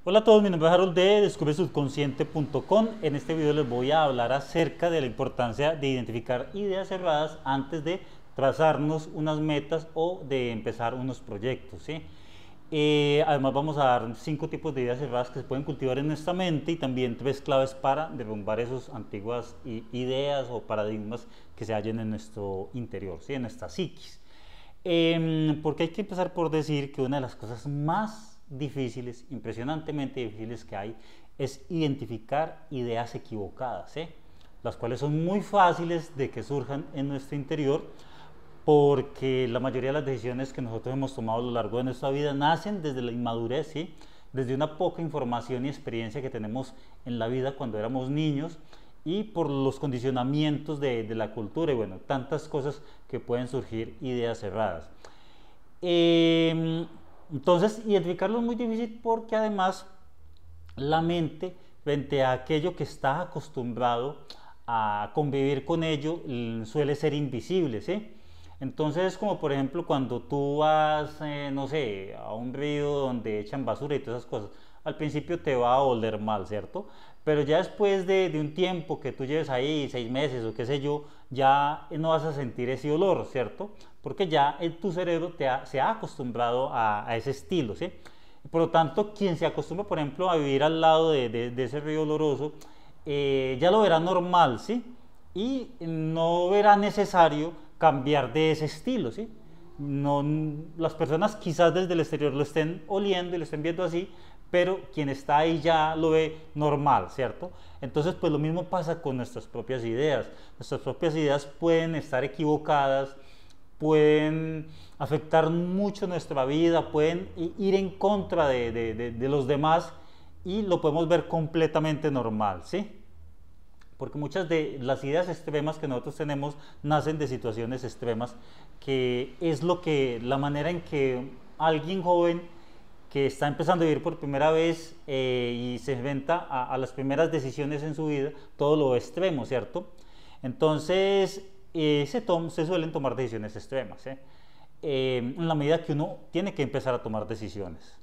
Hola a todos, mi nombre es Harold de descubresubconsciente.com. En este video les voy a hablar acerca de la importancia de identificar ideas cerradas antes de trazarnos unas metas o de empezar unos proyectos, ¿sí? Además vamos a dar 5 tipos de ideas cerradas que se pueden cultivar en nuestra mente y también 3 claves para derrumbar esas antiguas ideas o paradigmas que se hallen en nuestro interior, ¿sí? En nuestra psiquis. Porque hay que empezar por decir que una de las cosas más difíciles, impresionantemente difíciles que hay, es identificar ideas equivocadas, ¿eh? Las cuales son muy fáciles de que surjan en nuestro interior, porque la mayoría de las decisiones que nosotros hemos tomado a lo largo de nuestra vida nacen desde la inmadurez, ¿sí? Desde una poca información y experiencia que tenemos en la vida cuando éramos niños y por los condicionamientos de la cultura y bueno, tantas cosas que pueden surgir ideas cerradas. Eh, entonces, identificarlo es muy difícil porque además la mente, frente a aquello que está acostumbrado a convivir con ello, suele ser invisible, ¿sí? Entonces, es como por ejemplo cuando tú vas, no sé, a un río donde echan basura y todas esas cosas. Al principio te va a oler mal, ¿cierto? Pero ya después de un tiempo que tú lleves ahí, 6 meses o qué sé yo, ya no vas a sentir ese olor, ¿cierto? Porque ya tu cerebro se ha acostumbrado a ese estilo, ¿sí? Por lo tanto, quien se acostumbra, por ejemplo, a vivir al lado de ese río oloroso, ya lo verá normal, ¿sí? Y no verá necesario cambiar de ese estilo, ¿sí? No, las personas quizás desde el exterior lo estén oliendo y lo estén viendo así, pero quien está ahí ya lo ve normal, ¿cierto? Entonces, pues lo mismo pasa con nuestras propias ideas. Nuestras propias ideas pueden estar equivocadas, pueden afectar mucho nuestra vida, pueden ir en contra de los demás y lo podemos ver completamente normal, ¿sí? Porque muchas de las ideas extremas que nosotros tenemos nacen de situaciones extremas, que es la manera en que alguien joven que está empezando a vivir por primera vez y se enfrenta a las primeras decisiones en su vida, todo lo extremo, ¿cierto? Entonces, se suelen tomar decisiones extremas, en la medida que uno tiene que empezar a tomar decisiones.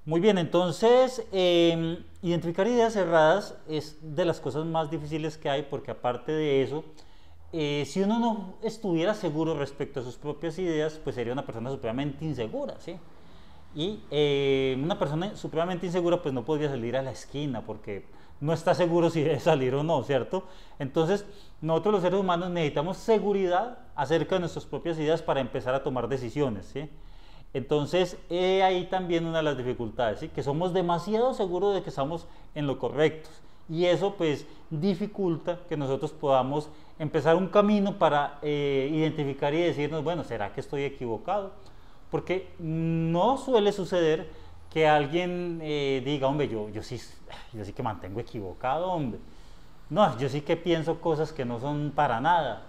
Muy bien, entonces identificar ideas cerradas es de las cosas más difíciles que hay porque aparte de eso, si uno no estuviera seguro respecto a sus propias ideas, pues sería una persona supremamente insegura, ¿sí? Y una persona supremamente insegura pues no podría salir a la esquina porque no está seguro si debe salir o no, ¿cierto? Entonces nosotros los seres humanos necesitamos seguridad acerca de nuestras propias ideas para empezar a tomar decisiones, ¿sí? Entonces, ahí también una de las dificultades, ¿sí? Que somos demasiado seguros de que estamos en lo correcto. Y eso pues dificulta que nosotros podamos empezar un camino para identificar y decirnos, bueno, ¿será que estoy equivocado? Porque no suele suceder que alguien diga, hombre, yo sí que mantengo equivocado, hombre. No, yo sí que pienso cosas que no son para nada.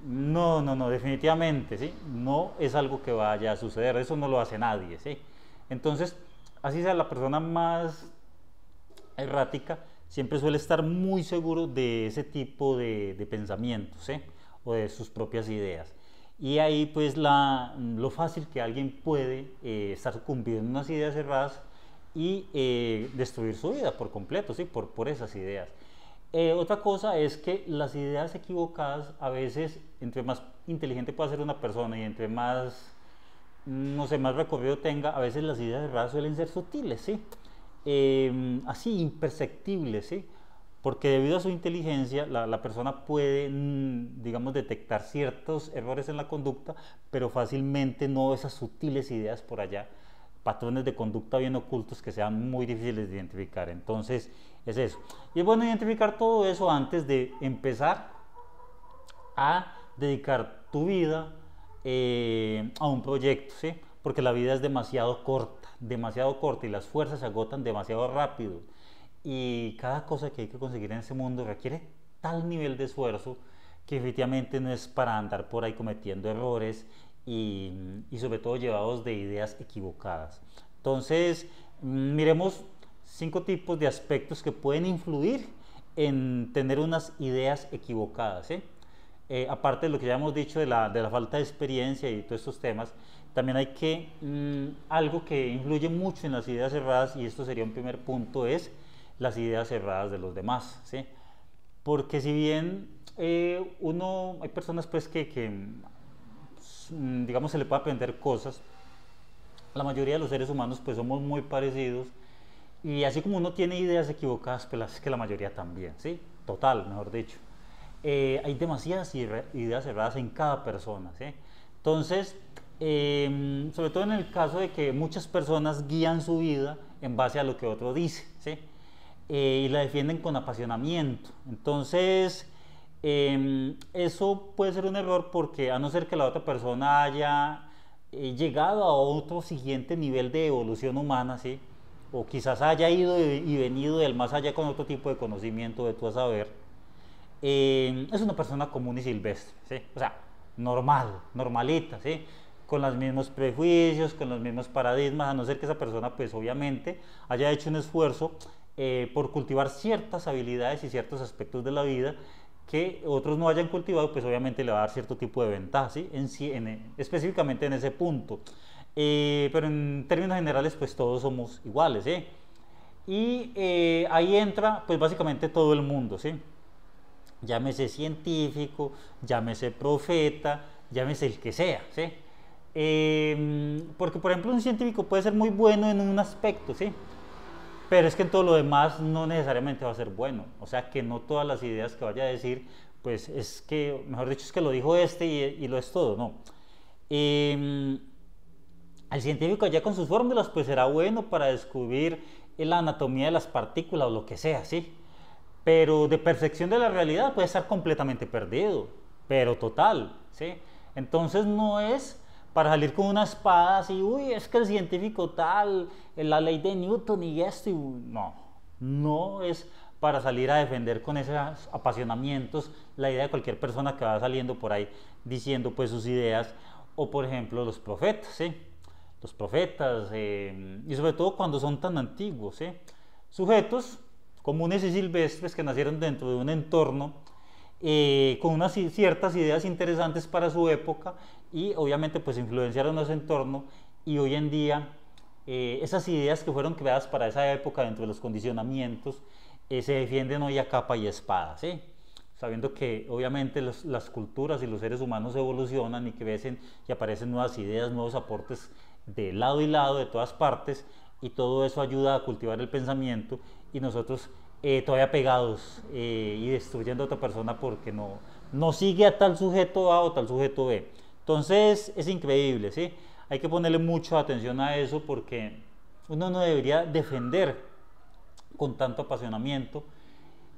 No, no, no, definitivamente, ¿sí? No es algo que vaya a suceder, eso no lo hace nadie, ¿sí? Entonces, así sea la persona más errática, siempre suele estar muy seguro de ese tipo de pensamientos, ¿sí? O de sus propias ideas. Y ahí pues lo fácil que alguien puede estar sucumbiendo en unas ideas cerradas y destruir su vida por completo, ¿sí? Por esas ideas. Otra cosa es que las ideas equivocadas a veces, entre más inteligente pueda ser una persona y entre más, no sé, más recorrido tenga, a veces las ideas erradas suelen ser sutiles, ¿sí? Así, imperceptibles, ¿sí? Porque debido a su inteligencia, la persona puede, digamos, detectar ciertos errores en la conducta, pero fácilmente no esas sutiles ideas por allá, patrones de conducta bien ocultos que sean muy difíciles de identificar. Entonces, es eso. Y es bueno identificar todo eso antes de empezar a dedicar tu vida a un proyecto, ¿sí? Porque la vida es demasiado corta y las fuerzas se agotan demasiado rápido. Y cada cosa que hay que conseguir en este mundo requiere tal nivel de esfuerzo que efectivamente no es para andar por ahí cometiendo errores y sobre todo llevados de ideas equivocadas. Entonces, miremos 5 tipos de aspectos que pueden influir en tener unas ideas equivocadas, ¿sí? Aparte de lo que ya hemos dicho de la falta de experiencia y todos estos temas, también hay que, algo que influye mucho en las ideas cerradas, y esto sería un primer punto, es las ideas cerradas de los demás, ¿sí? Porque si bien hay personas pues digamos, se le puede aprender cosas, la mayoría de los seres humanos pues somos muy parecidos, y así como uno tiene ideas equivocadas, pues es que la mayoría también, ¿sí? Total, mejor dicho. Hay demasiadas ideas cerradas en cada persona, ¿sí? Entonces, sobre todo en el caso de que muchas personas guían su vida en base a lo que otro dice, ¿sí? Y la defienden con apasionamiento. Entonces, eso puede ser un error, porque a no ser que la otra persona haya llegado a otro siguiente nivel de evolución humana, ¿sí? O quizás haya ido y venido del más allá con otro tipo de conocimiento, de tu saber, es una persona común y silvestre, ¿sí? O sea, normal, normalita, ¿sí? Con los mismos prejuicios, con los mismos paradigmas, a no ser que esa persona pues obviamente haya hecho un esfuerzo por cultivar ciertas habilidades y ciertos aspectos de la vida que otros no hayan cultivado, pues obviamente le va a dar cierto tipo de ventaja, ¿sí? Específicamente en ese punto. Pero en términos generales, pues todos somos iguales, ¿sí? Y ahí entra pues básicamente todo el mundo, ¿sí? Llámese científico, llámese profeta, llámese el que sea, ¿sí? Porque por ejemplo un científico puede ser muy bueno en un aspecto, ¿sí? Pero es que en todo lo demás no necesariamente va a ser bueno. O sea, que no todas las ideas que vaya a decir, pues es que, mejor dicho, es que lo dijo este y lo es todo, no. El científico ya con sus fórmulas, pues será bueno para descubrir la anatomía de las partículas o lo que sea, ¿sí? Pero de percepción de la realidad puede estar completamente perdido, pero total, ¿sí? Entonces no es para salir con una espada así, uy, es que el científico tal, la ley de Newton y esto, no, no es para salir a defender con esos apasionamientos la idea de cualquier persona que va saliendo por ahí diciendo pues sus ideas, o por ejemplo los profetas, ¿sí? Los profetas, y sobre todo cuando son tan antiguos, ¿sí? Sujetos comunes y silvestres que nacieron dentro de un entorno con unas ciertas ideas interesantes para su época, y obviamente pues influenciaron a ese entorno, y hoy en día esas ideas que fueron creadas para esa época dentro de los condicionamientos se defienden hoy a capa y espada, ¿sí? Sabiendo que obviamente las culturas y los seres humanos evolucionan y crecen y aparecen nuevas ideas, nuevos aportes de lado y lado, de todas partes, y todo eso ayuda a cultivar el pensamiento, y nosotros todavía pegados y destruyendo a otra persona porque no sigue a tal sujeto A o tal sujeto B. Entonces es increíble, ¿sí? Hay que ponerle mucha atención a eso, porque uno no debería defender con tanto apasionamiento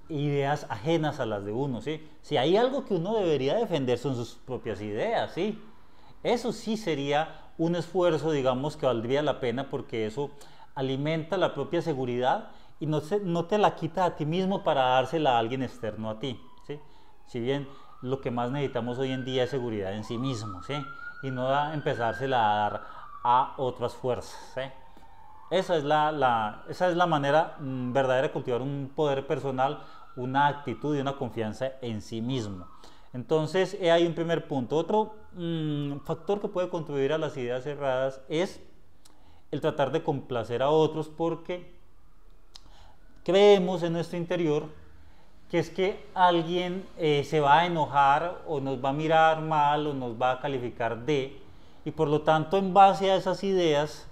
ideas ajenas a las de uno, ¿sí? Si hay algo que uno debería defender son sus propias ideas, ¿sí? Eso sí sería un esfuerzo, digamos, que valdría la pena, porque eso alimenta la propia seguridad y no te la quita a ti mismo para dársela a alguien externo a ti, ¿sí? Si bien lo que más necesitamos hoy en día es seguridad en sí mismo, ¿sí? Y no empezársela a dar a otras fuerzas, ¿sí? Esa es la manera verdadera de cultivar un poder personal, una actitud y una confianza en sí mismo. Entonces, hay un primer punto. Otro factor que puede contribuir a las ideas cerradas es el tratar de complacer a otros, porque creemos en nuestro interior que es que alguien se va a enojar o nos va a mirar mal o nos va a calificar de, y por lo tanto en base a esas ideas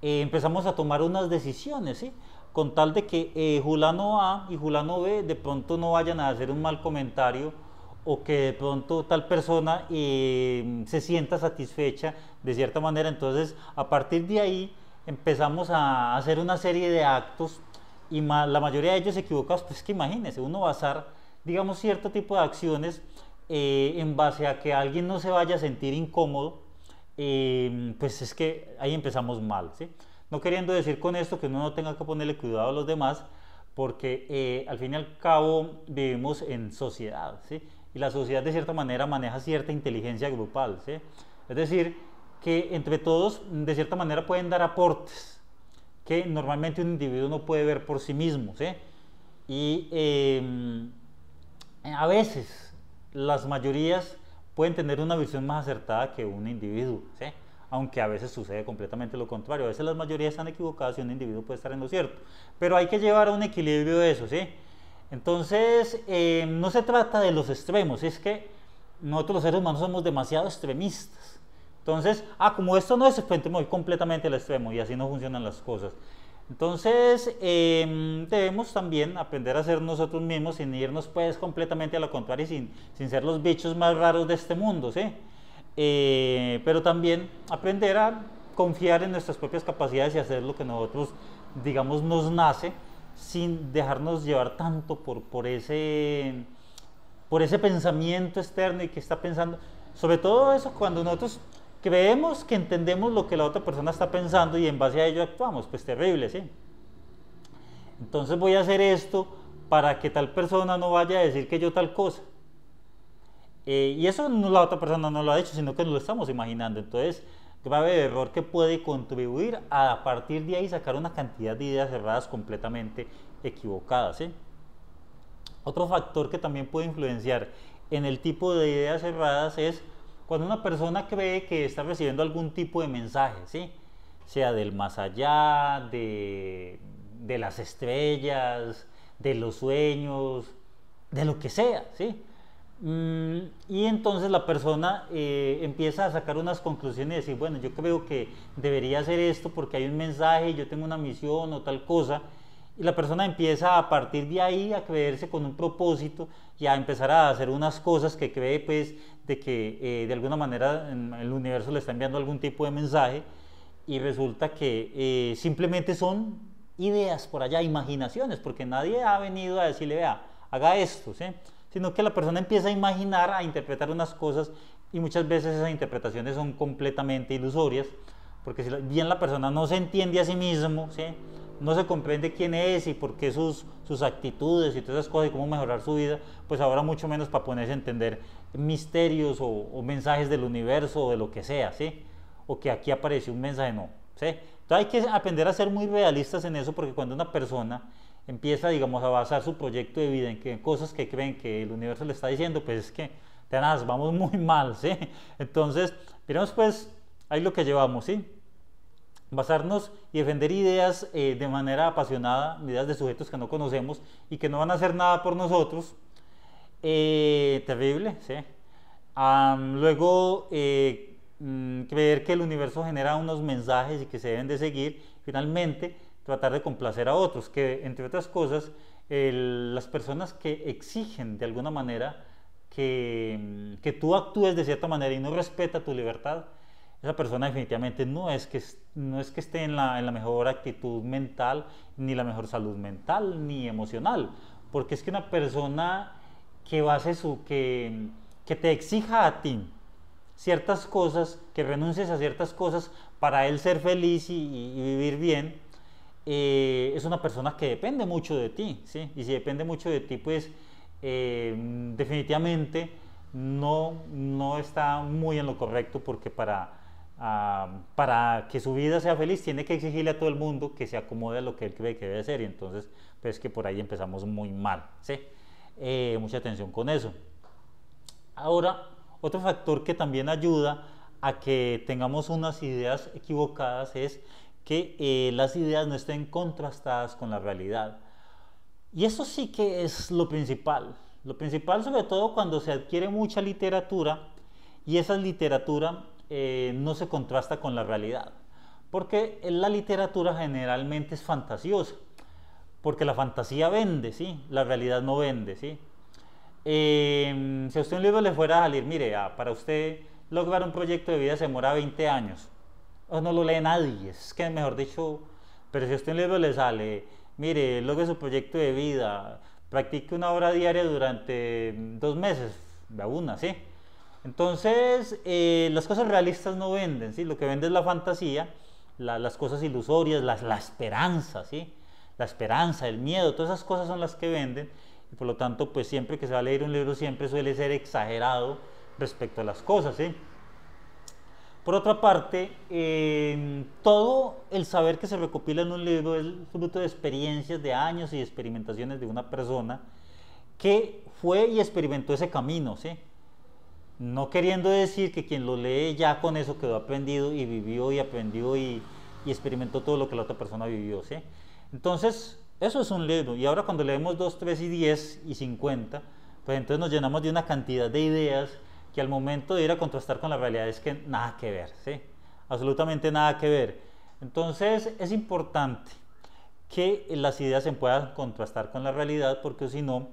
empezamos a tomar unas decisiones, ¿sí? Con tal de que Julano A y Julano B de pronto no vayan a hacer un mal comentario, o que de pronto tal persona se sienta satisfecha de cierta manera. Entonces a partir de ahí empezamos a hacer una serie de actos, y la mayoría de ellos equivocados. Pues que imagínense, uno basar, digamos, cierto tipo de acciones en base a que alguien no se vaya a sentir incómodo, pues es que ahí empezamos mal, ¿sí? No queriendo decir con esto que uno no tenga que ponerle cuidado a los demás, porque al fin y al cabo vivimos en sociedad, ¿sí? Y la sociedad de cierta manera maneja cierta inteligencia grupal, ¿sí? Es decir, que entre todos de cierta manera pueden dar aportes que normalmente un individuo no puede ver por sí mismo, ¿sí? Y a veces las mayorías pueden tener una visión más acertada que un individuo, ¿sí? aunque a veces sucede completamente lo contrario. A veces las mayorías están equivocadas y un individuo puede estar en lo cierto. Pero hay que llevar a un equilibrio de eso, ¿sí? Entonces, no se trata de los extremos, es que nosotros los seres humanos somos demasiado extremistas. Entonces, como esto no es, pues entonces me voy completamente al extremo y así no funcionan las cosas. Entonces, debemos también aprender a ser nosotros mismos sin irnos pues completamente a lo contrario y sin ser los bichos más raros de este mundo, ¿sí? Pero también aprender a confiar en nuestras propias capacidades y hacer lo que nosotros, digamos, nos nace, sin dejarnos llevar tanto por ese pensamiento externo y que está pensando. Sobre todo eso cuando nosotros creemos que entendemos lo que la otra persona está pensando y en base a ello actuamos, pues terrible, ¿sí? Entonces voy a hacer esto para que tal persona no vaya a decir que yo tal cosa. Y eso no, la otra persona no lo ha hecho, sino que nos lo estamos imaginando. Entonces, grave error que puede contribuir a partir de ahí sacar una cantidad de ideas erradas completamente equivocadas, ¿sí? Otro factor que también puede influenciar en el tipo de ideas erradas es cuando una persona cree que está recibiendo algún tipo de mensaje, ¿sí? Sea del más allá, de las estrellas, de los sueños, de lo que sea, ¿sí? Y entonces la persona empieza a sacar unas conclusiones y decir, bueno, yo creo que debería hacer esto porque hay un mensaje, yo tengo una misión o tal cosa. Y la persona empieza a partir de ahí a creerse con un propósito y a empezar a hacer unas cosas que cree pues de que de alguna manera el universo le está enviando algún tipo de mensaje y resulta que simplemente son ideas por allá, imaginaciones, porque nadie ha venido a decirle, vea, haga esto, ¿sí? Sino que la persona empieza a imaginar, a interpretar unas cosas y muchas veces esas interpretaciones son completamente ilusorias, porque si bien la persona no se entiende a sí mismo, ¿sí? No se comprende quién es y por qué sus actitudes y todas esas cosas y cómo mejorar su vida, pues ahora mucho menos para ponerse a entender misterios o mensajes del universo o de lo que sea, ¿sí? O que aquí apareció un mensaje, no, ¿sí? Entonces hay que aprender a ser muy realistas en eso, porque cuando una persona empieza, digamos, a basar su proyecto de vida en cosas que creen que el universo le está diciendo, pues es que tenaz, vamos muy mal, ¿sí? Entonces, miremos pues ahí lo que llevamos, ¿sí? Basarnos y defender ideas de manera apasionada, ideas de sujetos que no conocemos y que no van a hacer nada por nosotros, terrible, ¿sí? Luego, creer que el universo genera unos mensajes y que se deben de seguir. Finalmente, tratar de complacer a otros, que entre otras cosas, las personas que exigen de alguna manera que tú actúes de cierta manera y no respeta tu libertad, esa persona definitivamente no es que esté en la mejor actitud mental, ni la mejor salud mental, ni emocional, porque es que una persona que que te exija a ti ciertas cosas, que renuncies a ciertas cosas para él ser feliz y vivir bien, es una persona que depende mucho de ti, ¿sí? Y si depende mucho de ti, pues definitivamente no está muy en lo correcto, porque para que su vida sea feliz tiene que exigirle a todo el mundo que se acomode a lo que él cree que debe ser, y entonces pues que por ahí empezamos muy mal, ¿sí? Mucha atención con eso. Ahora, otro factor que también ayuda a que tengamos unas ideas equivocadas es que las ideas no estén contrastadas con la realidad. Y eso sí que es lo principal sobre todo cuando se adquiere mucha literatura y esa literatura no se contrasta con la realidad, porque la literatura generalmente es fantasiosa, porque la fantasía vende, ¿sí? La realidad no vende, ¿sí? Si a usted un libro le fuera a salir, mire, para usted lograr un proyecto de vida se demora 20 años, o no lo lee nadie, es que mejor dicho, pero si a usted un libro le sale, mire, logre su proyecto de vida, practique 1 hora diaria durante 2 meses, de una, ¿sí? Entonces, las cosas realistas no venden, ¿sí? Lo que vende es la fantasía, las cosas ilusorias, la esperanza, ¿sí? La esperanza, el miedo, todas esas cosas son las que venden, y por lo tanto, pues siempre que se va a leer un libro siempre suele ser exagerado respecto a las cosas, ¿sí? Por otra parte, todo el saber que se recopila en un libro es fruto de experiencias de años y experimentaciones de una persona que fue y experimentó ese camino, ¿sí? No queriendo decir que quien lo lee ya con eso quedó aprendido y vivió y aprendió y experimentó todo lo que la otra persona vivió, ¿sí? Entonces, eso es un libro. Y ahora cuando leemos 2, 3 y 10 y 50, pues entonces nos llenamos de una cantidad de ideas que al momento de ir a contrastar con la realidad es que nada que ver, ¿sí? Absolutamente nada que ver. Entonces, es importante que las ideas se puedan contrastar con la realidad, porque si no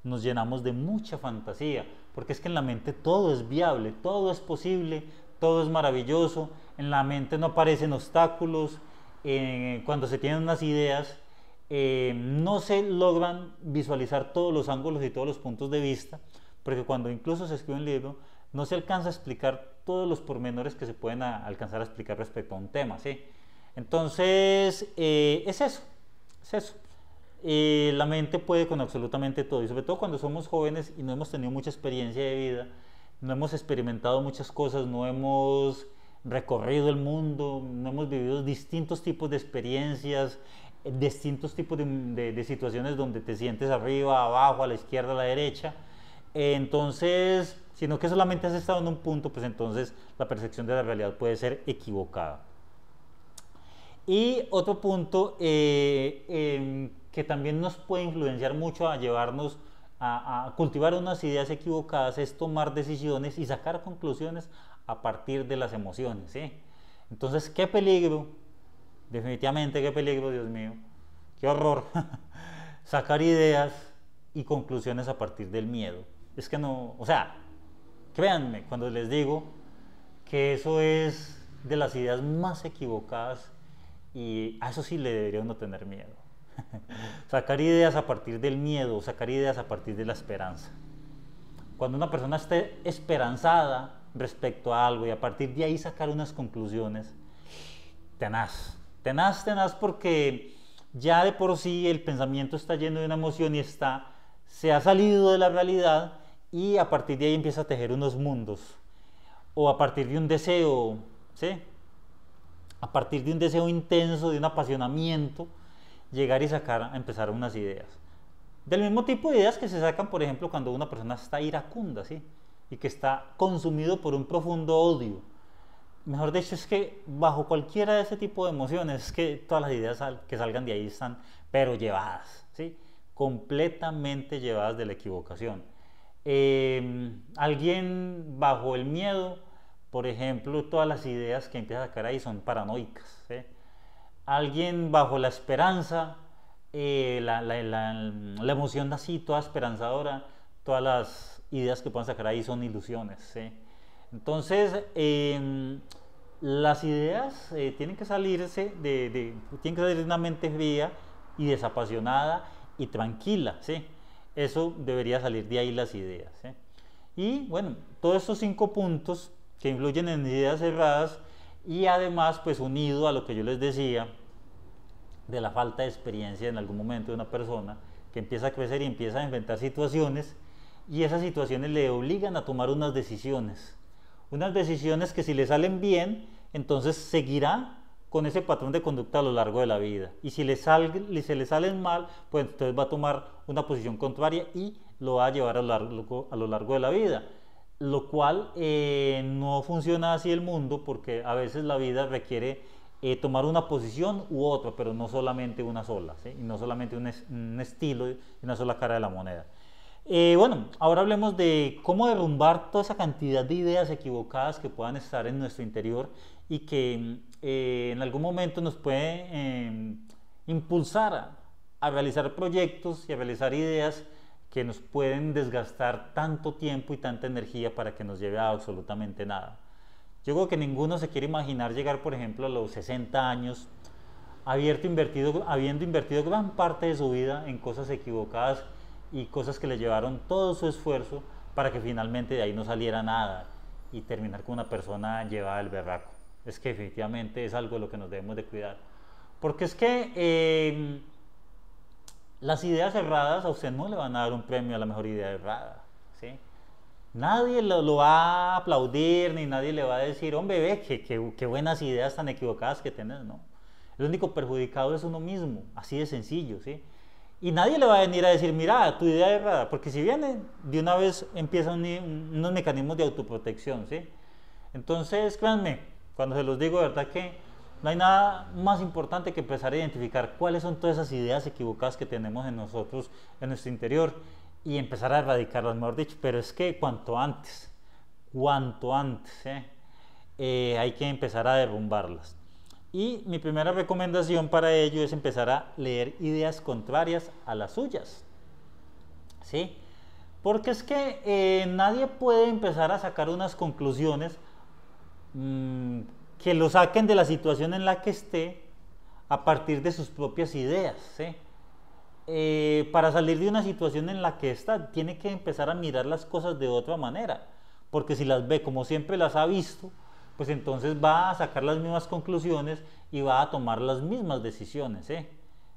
nos llenamos de mucha fantasía, porque es que en la mente todo es viable, todo es posible, todo es maravilloso, en la mente no aparecen obstáculos, cuando se tienen unas ideas no se logran visualizar todos los ángulos y todos los puntos de vista, porque cuando incluso se escribe un libro no se alcanza a explicar todos los pormenores que se pueden alcanzar a explicar respecto a un tema, ¿sí? Entonces es eso, es eso. La mente puede con absolutamente todo, y sobre todo cuando somos jóvenes y no hemos tenido mucha experiencia de vida, no hemos experimentado muchas cosas, no hemos recorrido el mundo, no hemos vivido distintos tipos de experiencias, distintos tipos de situaciones donde te sientes arriba, abajo, a la izquierda, a la derecha. Entonces, sino que solamente has estado en un punto, pues entonces la percepción de la realidad puede ser equivocada. Y otro punto que también nos puede influenciar mucho a llevarnos a cultivar unas ideas equivocadas es tomar decisiones y sacar conclusiones a partir de las emociones, ¿sí? Entonces, qué peligro, definitivamente qué peligro, Dios mío, qué horror, sacar ideas y conclusiones a partir del miedo. Es que no, o sea, créanme cuando les digo que eso es de las ideas más equivocadas, y a eso sí le debería uno tener miedo. Sacar ideas a partir del miedo, sacar ideas a partir de la esperanza. Cuando una persona esté esperanzada respecto a algo y a partir de ahí sacar unas conclusiones, tenaz, tenaz, tenaz, porque ya de por sí el pensamiento está lleno de una emoción y se ha salido de la realidad, y a partir de ahí empieza a tejer unos mundos, o a partir de un deseo, ¿sí? A partir de un deseo intenso, de un apasionamiento, llegar y sacar, a empezar unas ideas. Del mismo tipo de ideas que se sacan, por ejemplo, cuando una persona está iracunda, ¿sí? Y que está consumido por un profundo odio. Mejor dicho, es que bajo cualquiera de ese tipo de emociones, es que todas las ideas que salgan de ahí están, pero llevadas, ¿sí? Completamente llevadas de la equivocación. Alguien bajo el miedo, por ejemplo, todas las ideas que empieza a sacar ahí son paranoicas, ¿sí? Alguien bajo la esperanza, la emoción así, toda esperanzadora, todas las ideas que puedan sacar ahí son ilusiones, ¿sí? Entonces, las ideas tienen que salirse tienen que salir de una mente fría y desapasionada y tranquila, ¿sí? Eso debería salir de ahí las ideas, ¿sí? Y bueno, todos estos 5 puntos que influyen en ideas cerradas, y además pues unido a lo que yo les decía de la falta de experiencia en algún momento de una persona que empieza a crecer y empieza a inventar situaciones, y esas situaciones le obligan a tomar unas decisiones que si le salen bien, entonces seguirá con ese patrón de conducta a lo largo de la vida, y si se le salen mal, pues entonces va a tomar una posición contraria y lo va a llevar a lo largo de la vida, lo cual no funciona así el mundo, porque a veces la vida requiere tomar una posición u otra, pero no solamente una sola, ¿sí? Y no solamente un estilo y una sola cara de la moneda. Bueno, ahora hablemos de cómo derrumbar toda esa cantidad de ideas equivocadas que puedan estar en nuestro interior y que en algún momento nos puede impulsar a realizar proyectos y a realizar ideas que nos pueden desgastar tanto tiempo y tanta energía para que nos lleve a absolutamente nada. Yo creo que ninguno se quiere imaginar llegar, por ejemplo, a los 60 años habiendo invertido gran parte de su vida en cosas equivocadas y cosas que le llevaron todo su esfuerzo para que finalmente de ahí no saliera nada, y terminar con una persona llevada al berraco. Es que definitivamente es algo de lo que nos debemos de cuidar, porque es que las ideas erradas a usted no le van a dar un premio a la mejor idea errada, ¿sí? Nadie lo va a aplaudir, ni nadie le va a decir, hombre, ve, qué buenas ideas tan equivocadas que tenés, ¿no? El único perjudicado es uno mismo, así de sencillo, ¿sí? Y nadie le va a venir a decir, mira, tu idea es errada, porque si viene, de una vez empiezan unos mecanismos de autoprotección, ¿sí? Entonces, créanme, cuando se los digo, de verdad que no hay nada más importante que empezar a identificar cuáles son todas esas ideas equivocadas que tenemos en nosotros, en nuestro interior, y empezar a erradicarlas, mejor dicho. Pero es que cuanto antes, hay que empezar a derrumbarlas. Y mi primera recomendación para ello es empezar a leer ideas contrarias a las suyas, ¿sí? Porque es que nadie puede empezar a sacar unas conclusiones que lo saquen de la situación en la que esté a partir de sus propias ideas, ¿sí? Para salir de una situación en la que está, tiene que empezar a mirar las cosas de otra manera, porque si las ve como siempre las ha visto, pues entonces va a sacar las mismas conclusiones y va a tomar las mismas decisiones, ¿eh?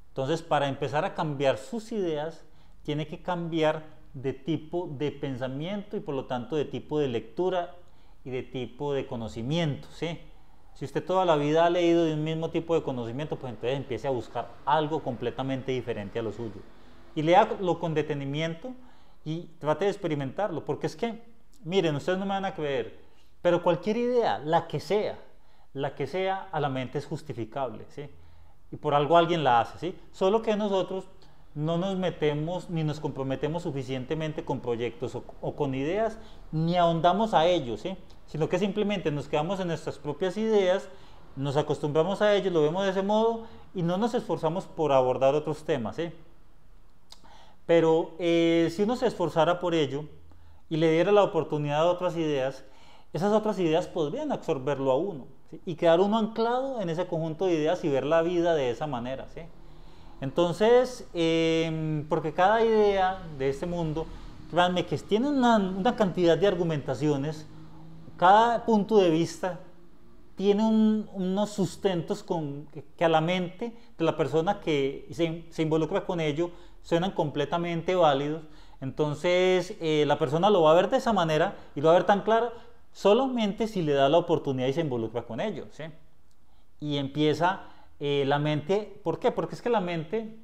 Entonces, para empezar a cambiar sus ideas, tiene que cambiar de tipo de pensamiento y por lo tanto de tipo de lectura y de tipo de conocimiento, ¿sí? Si usted toda la vida ha leído de un mismo tipo de conocimiento, pues entonces empiece a buscar algo completamente diferente a lo suyo. Y léalo con detenimiento y trate de experimentarlo, porque es que, miren, ustedes no me van a creer, pero cualquier idea, la que sea, a la mente es justificable, ¿sí? Y por algo alguien la hace, ¿sí? Solo que nosotros no nos metemos ni nos comprometemos suficientemente con proyectos o con ideas, ni ahondamos a ellos, ¿sí? Sino que simplemente nos quedamos en nuestras propias ideas, nos acostumbramos a ellos, lo vemos de ese modo y no nos esforzamos por abordar otros temas, ¿sí? Pero si uno se esforzara por ello y le diera la oportunidad a otras ideas, esas otras ideas podrían absorberlo a uno, ¿sí? Y quedar uno anclado en ese conjunto de ideas y ver la vida de esa manera, ¿sí? Entonces, porque cada idea de este mundo, créanme que tiene una cantidad de argumentaciones, cada punto de vista tiene unos sustentos que a la mente de la persona que se involucra con ello suenan completamente válidos. Entonces, la persona lo va a ver de esa manera y lo va a ver tan claro solamente si le da la oportunidad y se involucra con ello, ¿sí? Y empieza la mente, ¿por qué? Porque es que la mente,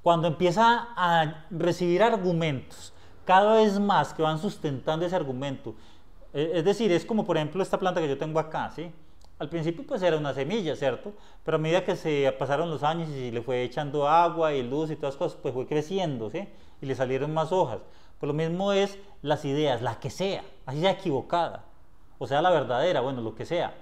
cuando empieza a recibir argumentos cada vez más que van sustentando ese argumento, es decir, es como por ejemplo esta planta que yo tengo acá, ¿sí? Al principio pues era una semilla, ¿cierto? Pero a medida que se pasaron los años y le fue echando agua y luz y todas las cosas, pues fue creciendo, ¿sí? Y le salieron más hojas. Pues lo mismo es las ideas, la que sea, así sea equivocada, o sea la verdadera, bueno, lo que sea.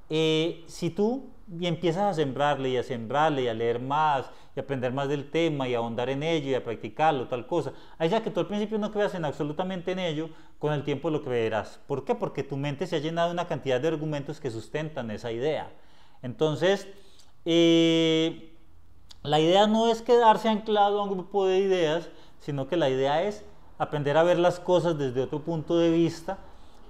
Si tú empiezas a sembrarle y a sembrarle y a leer más y a aprender más del tema y a ahondar en ello y a practicarlo, tal cosa, ahí ya que tú al principio no creas en absolutamente en ello, con el tiempo lo creerás. ¿Por qué? Porque tu mente se ha llenado de una cantidad de argumentos que sustentan esa idea. Entonces, la idea no es quedarse anclado a un grupo de ideas, sino que la idea es aprender a ver las cosas desde otro punto de vista,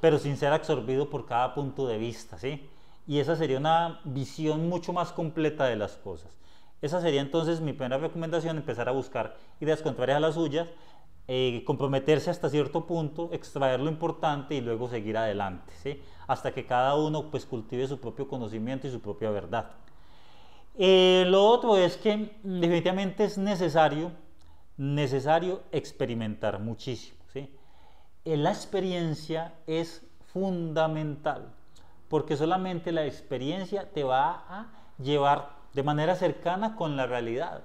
pero sin ser absorbido por cada punto de vista, ¿sí? Y esa sería una visión mucho más completa de las cosas. Esa sería entonces mi primera recomendación, empezar a buscar ideas contrarias a las suyas, comprometerse hasta cierto punto, extraer lo importante y luego seguir adelante, ¿sí? Hasta que cada uno pues cultive su propio conocimiento y su propia verdad. Lo otro es que definitivamente es necesario experimentar muchísimo, ¿sí? La experiencia es fundamental, porque solamente la experiencia te va a llevar de manera cercana con la realidad.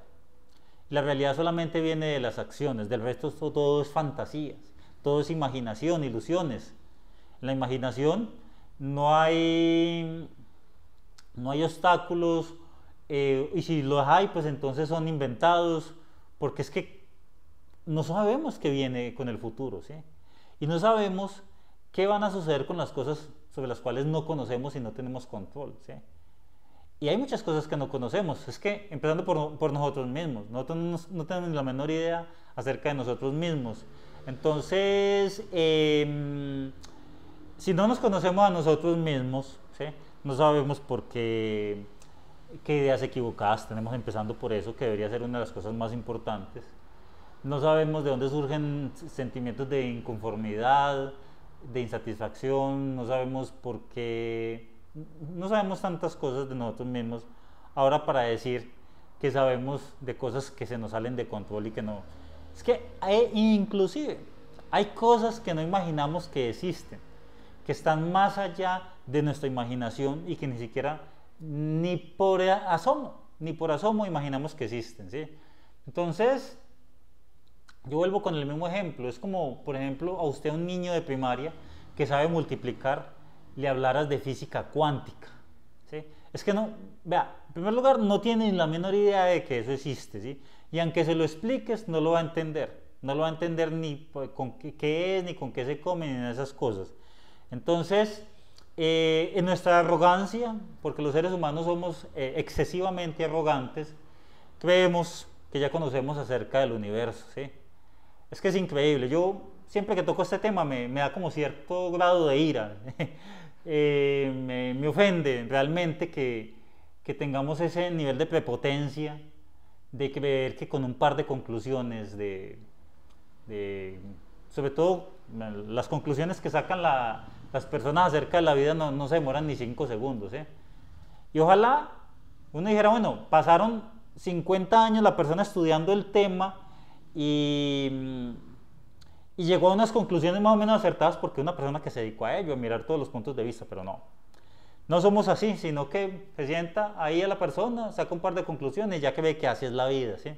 La realidad solamente viene de las acciones, del resto todo es fantasías, todo es imaginación, ilusiones. En la imaginación no hay obstáculos, y si los hay, pues entonces son inventados, porque es que no sabemos qué viene con el futuro, ¿sí? Y no sabemos qué van a suceder con las cosas sobre las cuales no conocemos y no tenemos control, ¿sí? Y hay muchas cosas que no conocemos, es que empezando por nosotros mismos, nosotros no tenemos la menor idea acerca de nosotros mismos. Entonces, si no nos conocemos a nosotros mismos, ¿sí? No sabemos qué ideas equivocadas tenemos, empezando por eso, que debería ser una de las cosas más importantes. No sabemos de dónde surgen sentimientos de inconformidad, de insatisfacción, no sabemos por qué, no sabemos tantas cosas de nosotros mismos. Ahora para decir que sabemos de cosas que se nos salen de control y que no. Es que inclusive hay cosas que no imaginamos que existen, que están más allá de nuestra imaginación y que ni siquiera ni por asomo imaginamos que existen, ¿sí? Entonces, yo vuelvo con el mismo ejemplo. Es como, por ejemplo, a usted, un niño de primaria que sabe multiplicar, le hablaras de física cuántica, ¿sí? Es que no, vea, en primer lugar, no tiene ni la menor idea de que eso existe, ¿sí? Y aunque se lo expliques, no lo va a entender. No lo va a entender ni con qué es, ni con qué se come, ni en esas cosas. Entonces, en nuestra arrogancia, porque los seres humanos somos excesivamente arrogantes, creemos que ya conocemos acerca del universo, ¿sí? Es que es increíble. Yo siempre que toco este tema me da como cierto grado de ira. Me ofende realmente que tengamos ese nivel de prepotencia, de creer que con un par de conclusiones, sobre todo las conclusiones que sacan las personas acerca de la vida no se demoran ni 5 segundos, ¿eh? Y ojalá uno dijera, bueno, pasaron 50 años la persona estudiando el tema y llegó a unas conclusiones más o menos acertadas porque una persona que se dedicó a ello, a mirar todos los puntos de vista, pero no somos así, sino que se sienta ahí a la persona, saca un par de conclusiones, ya que ve que así es la vida, ¿sí?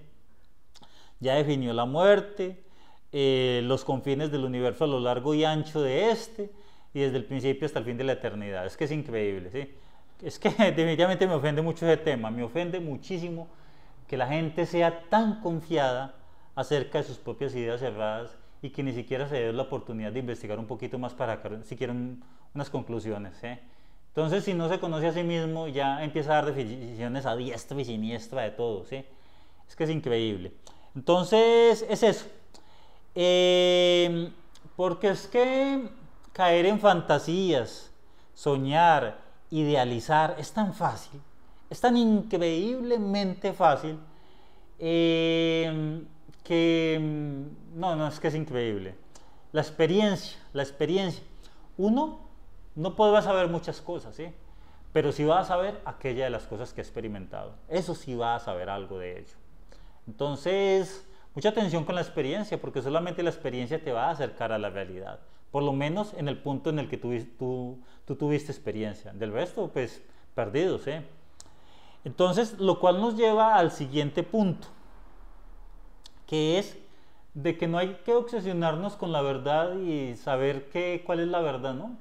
Ya definió la muerte, los confines del universo a lo largo y ancho de este, y desde el principio hasta el fin de la eternidad. Es que es increíble, ¿sí? Es que definitivamente me ofende mucho ese tema, me ofende muchísimo que la gente sea tan confiada acerca de sus propias ideas cerradas y que ni siquiera se dé la oportunidad de investigar un poquito más para sacar siquiera unas conclusiones, ¿sí? Entonces, si no se conoce a sí mismo, ya empieza a dar definiciones a diestra y siniestra de todo, ¿sí? Es que es increíble. Entonces, es eso. Porque es que caer en fantasías, soñar, idealizar, es tan fácil, es tan increíblemente fácil, que es que es increíble. La experiencia. Uno no podrá saber muchas cosas, ¿sí? Pero sí va a saber aquella de las cosas que ha experimentado. Eso sí va a saber algo de ello. Entonces, mucha atención con la experiencia, porque solamente la experiencia te va a acercar a la realidad. Por lo menos en el punto en el que tú tuviste experiencia. Del resto, pues, perdidos, ¿eh? Entonces, lo cual nos lleva al siguiente punto, que es de que no hay que obsesionarnos con la verdad y saber cuál es la verdad, ¿no?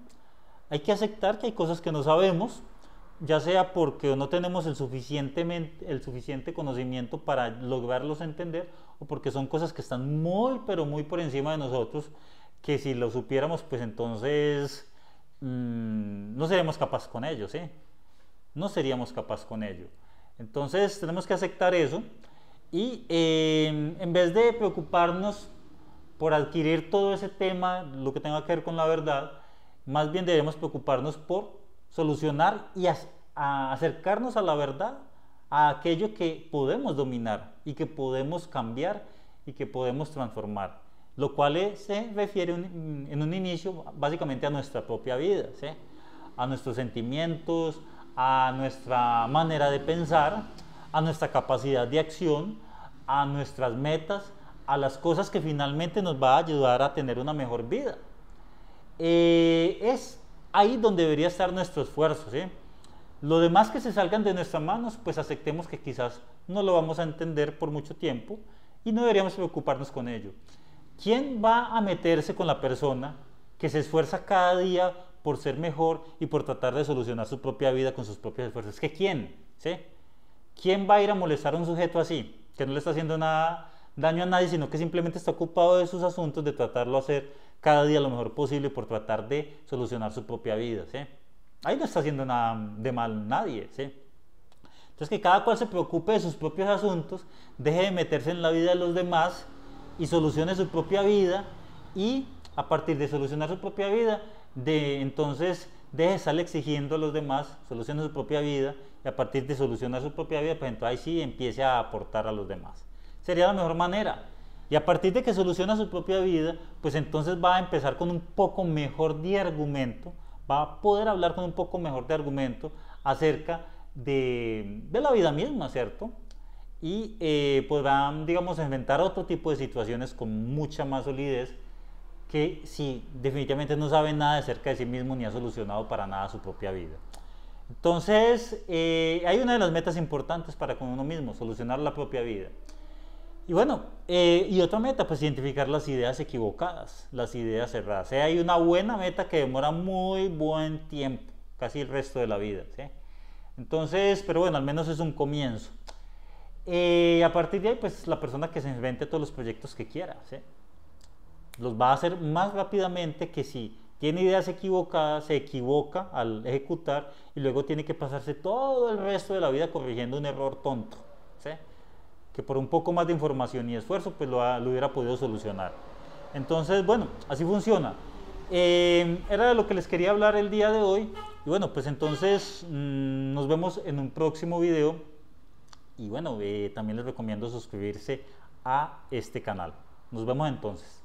Hay que aceptar que hay cosas que no sabemos, ya sea porque no tenemos el suficiente conocimiento para lograrlos entender, o porque son cosas que están muy, pero muy por encima de nosotros, que si lo supiéramos, pues entonces no seríamos capaces con ello, ¿sí? No seríamos capaces con ello. Entonces tenemos que aceptar eso y en vez de preocuparnos por adquirir todo ese tema, lo que tenga que ver con la verdad, más bien debemos preocuparnos por solucionar y acercarnos a la verdad, a aquello que podemos dominar y que podemos cambiar y que podemos transformar, lo cual se refiere en un inicio básicamente a nuestra propia vida, ¿sí? A nuestros sentimientos, a nuestra manera de pensar, a nuestra capacidad de acción, a nuestras metas, a las cosas que finalmente nos va a ayudar a tener una mejor vida. Es ahí donde debería estar nuestro esfuerzo, ¿sí? Lo demás que se salgan de nuestras manos, pues aceptemos que quizás no lo vamos a entender por mucho tiempo y no deberíamos preocuparnos con ello. ¿Quién va a meterse con la persona que se esfuerza cada día por ser mejor y por tratar de solucionar su propia vida con sus propios esfuerzos? Es que ¿quién? ¿Sí? ¿Quién va a ir a molestar a un sujeto así, que no le está haciendo daño a nadie, sino que simplemente está ocupado de sus asuntos, de tratarlo de hacer cada día lo mejor posible por tratar de solucionar su propia vida, ¿sí? Ahí no está haciendo nada de mal nadie, ¿sí? Entonces, que cada cual se preocupe de sus propios asuntos, deje de meterse en la vida de los demás y solucione su propia vida, y a partir de solucionar su propia vida, entonces deje de estar exigiendo a los demás, solucione su propia vida, y a partir de solucionar su propia vida, pues entonces ahí sí empiece a aportar a los demás. Sería la mejor manera. Y a partir de que soluciona su propia vida, pues entonces va a empezar con un poco mejor de argumento, va a poder hablar con un poco mejor de argumento acerca de la vida misma, ¿cierto? y podrán, digamos, enfrentar otro tipo de situaciones con mucha más solidez que si definitivamente no saben nada acerca de sí mismo ni ha solucionado para nada su propia vida. Entonces, hay una de las metas importantes para con uno mismo, solucionar la propia vida. Y bueno, y otra meta, pues identificar las ideas equivocadas, las ideas cerradas. Hay una buena meta que demora muy buen tiempo, casi el resto de la vida, ¿sí? Entonces, pero bueno, al menos es un comienzo. A partir de ahí, pues la persona que se invente todos los proyectos que quiera, ¿sí? Los va a hacer más rápidamente que si tiene ideas equivocadas, se equivoca al ejecutar y luego tiene que pasarse todo el resto de la vida corrigiendo un error tonto, ¿sí? Que por un poco más de información y esfuerzo pues lo hubiera podido solucionar. Entonces, bueno, así funciona. Era de lo que les quería hablar el día de hoy. Y bueno, pues entonces nos vemos en un próximo video. Y bueno, también les recomiendo suscribirse a este canal. Nos vemos entonces.